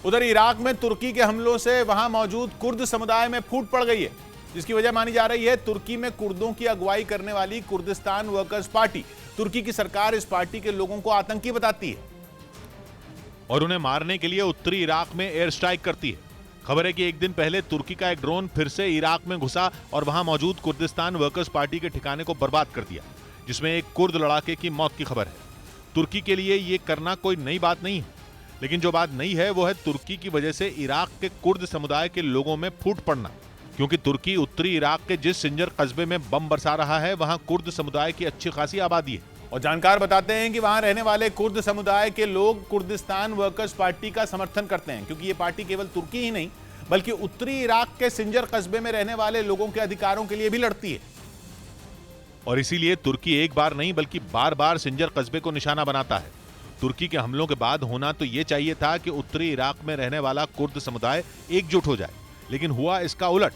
उधर इराक में तुर्की के हमलों से वहां मौजूद कुर्द समुदाय में फूट पड़ गई है, जिसकी वजह मानी जा रही है तुर्की में कुर्दों की अगुवाई करने वाली कुर्दिस्तान वर्कर्स पार्टी। तुर्की की सरकार इस पार्टी के लोगों को आतंकी बताती है और उन्हें मारने के लिए उत्तरी इराक में एयर स्ट्राइक करती है। खबर है कि एक दिन पहले तुर्की का एक ड्रोन फिर से इराक में घुसा और वहां मौजूद कुर्दिस्तान वर्कर्स पार्टी के ठिकाने को बर्बाद कर दिया, जिसमें एक कुर्द लड़ाके की मौत की खबर है। तुर्की के लिए ये करना कोई नई बात नहीं है, लेकिन जो बात नई है वो है तुर्की की वजह से इराक के कुर्द समुदाय के लोगों में फूट पड़ना। क्योंकि तुर्की उत्तरी इराक के जिस सिंजर कस्बे में बम बरसा रहा है वहां कुर्द समुदाय की अच्छी खासी आबादी है। और जानकार बताते हैं कि वहां रहने वाले कुर्द समुदाय के लोग कुर्दिस्तान वर्कर्स पार्टी का समर्थन करते हैं, क्योंकि ये पार्टी केवल तुर्की ही नहीं बल्कि उत्तरी इराक के सिंजर कस्बे में रहने वाले लोगों के अधिकारों के लिए भी लड़ती है। और इसीलिए तुर्की एक बार नहीं बल्कि बार बार सिंजर कस्बे को निशाना बनाता है। तुर्की के हमलों के बाद होना तो यह चाहिए था कि उत्तरी इराक में रहने वाला कुर्द समुदाय एकजुट हो जाए, लेकिन हुआ इसका उलट,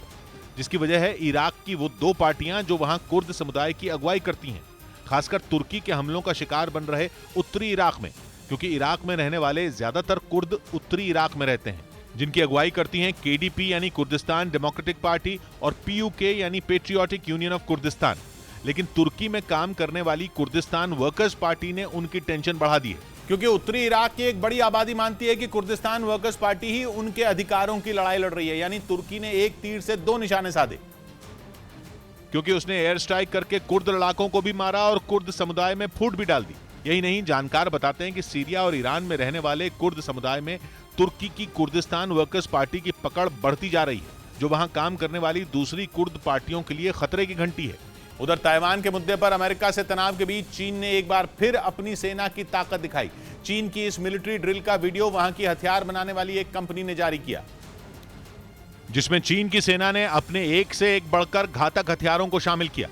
जिसकी वजह है इराक की वो दो पार्टियां जो वहां कुर्द समुदाय की अगुवाई करती हैं, खासकर तुर्की के हमलों का शिकार बन रहे उत्तरी इराक में, क्योंकि इराक में रहने वाले ज्यादातर कुर्द उत्तरी इराक में रहते हैं, जिनकी अगुवाई करती हैं केडीपी यानी कुर्दिस्तान डेमोक्रेटिक पार्टी और पीयूके यानी पेट्रियोटिक यूनियन ऑफ कुर्दिस्तान। लेकिन तुर्की में काम करने वाली कुर्दिस्तान वर्कर्स पार्टी ने उनकी टेंशन बढ़ा दी है, क्योंकि उत्तरी इराक की एक बड़ी आबादी मानती है कि कुर्दिस्तान वर्कर्स पार्टी ही उनके अधिकारों की लड़ाई लड़ रही है। यानी तुर्की ने एक तीर से दो निशाने साधे, क्योंकि उसने एयर स्ट्राइक करके कुर्द लड़ाकों को भी मारा और कुर्द समुदाय में फूट भी डाल दी। यही नहीं, जानकार बताते हैं कि सीरिया और ईरान में रहने वाले कुर्द समुदाय में तुर्की की कुर्दिस्तान वर्कर्स पार्टी की पकड़ बढ़ती जा रही है, जो वहां काम करने वाली दूसरी कुर्द पार्टियों के लिए खतरे की घंटी है। उधर ताइवान के मुद्दे पर अमेरिका से तनाव के बीच चीन ने एक बार फिर अपनी सेना की ताकत दिखाई। चीन की इस मिलिट्री ड्रिल का वीडियो वहां की हथियार बनाने वाली एक कंपनी ने जारी किया, जिसमें चीन की सेना ने अपने एक से एक बढ़कर घातक हथियारों को शामिल किया।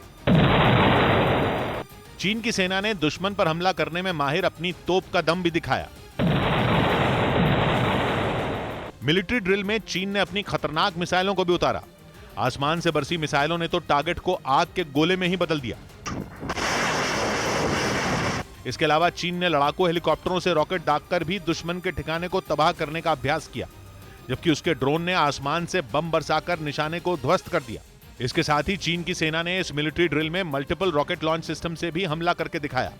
चीन की सेना ने दुश्मन पर हमला करने में माहिर अपनी तोप का दम भी दिखाया। मिलिट्री ड्रिल में चीन ने अपनी खतरनाक मिसाइलों को भी उतारा। आसमान से बरसी मिसाइलों ने तो टारगेट को आग के गोले में ही बदल दिया। इसके अलावा चीन ने लड़ाकू हेलीकॉप्टरों से रॉकेट दागकर भी दुश्मन के ठिकाने को तबाह करने का अभ्यास किया, जबकि उसके ड्रोन ने आसमान से बम बरसाकर निशाने को ध्वस्त कर दिया। इसके साथ ही चीन की सेना ने इस मिलिट्री ड्रिल में मल्टीपल रॉकेट लॉन्च सिस्टम से भी हमला करके दिखाया।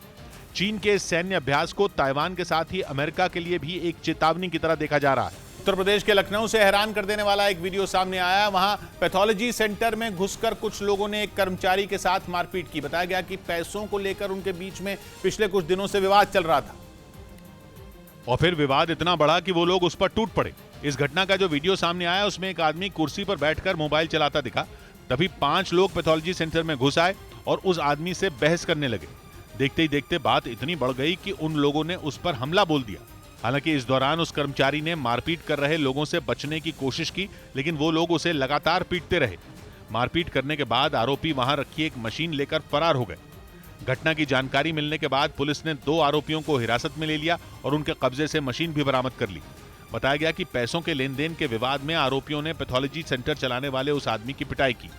चीन के इस सैन्य अभ्यास को ताइवान के साथ ही अमेरिका के लिए भी एक चेतावनी की तरह देखा जा रहा है। उत्तर प्रदेश के लखनऊ से हैरान कर देने वाला एक वीडियो सामने आया। वहां पैथोलॉजी सेंटर में घुसकर कुछ लोगों ने एक कर्मचारी के साथ मारपीट की। बताया गया कि पैसों को लेकर उनके बीच में पिछले कुछ दिनों से विवाद चल रहा था और फिर विवाद इतना बढ़ा कि वो लोग उस पर टूट पड़े। इस घटना का जो वीडियो सामने आया उसमें एक आदमी कुर्सी पर बैठकर मोबाइल चलाता दिखा। तभी 5 लोग पैथोलॉजी सेंटर में घुस आए और उस आदमी से बहस करने लगे। देखते ही देखते बात इतनी बढ़ गई कि उन लोगों ने उस पर हमला बोल दिया। हालांकि इस दौरान उस कर्मचारी ने मारपीट कर रहे लोगों से बचने की कोशिश की, लेकिन वो लोग उसे लगातार पीटते रहे। मारपीट करने के बाद आरोपी वहां रखी एक मशीन लेकर फरार हो गए। घटना की जानकारी मिलने के बाद पुलिस ने 2 आरोपियों को हिरासत में ले लिया और उनके कब्जे से मशीन भी बरामद कर ली। बताया गया कि पैसों के लेन देन के विवाद में आरोपियों ने पैथोलॉजी सेंटर चलाने वाले उस आदमी की पिटाई की।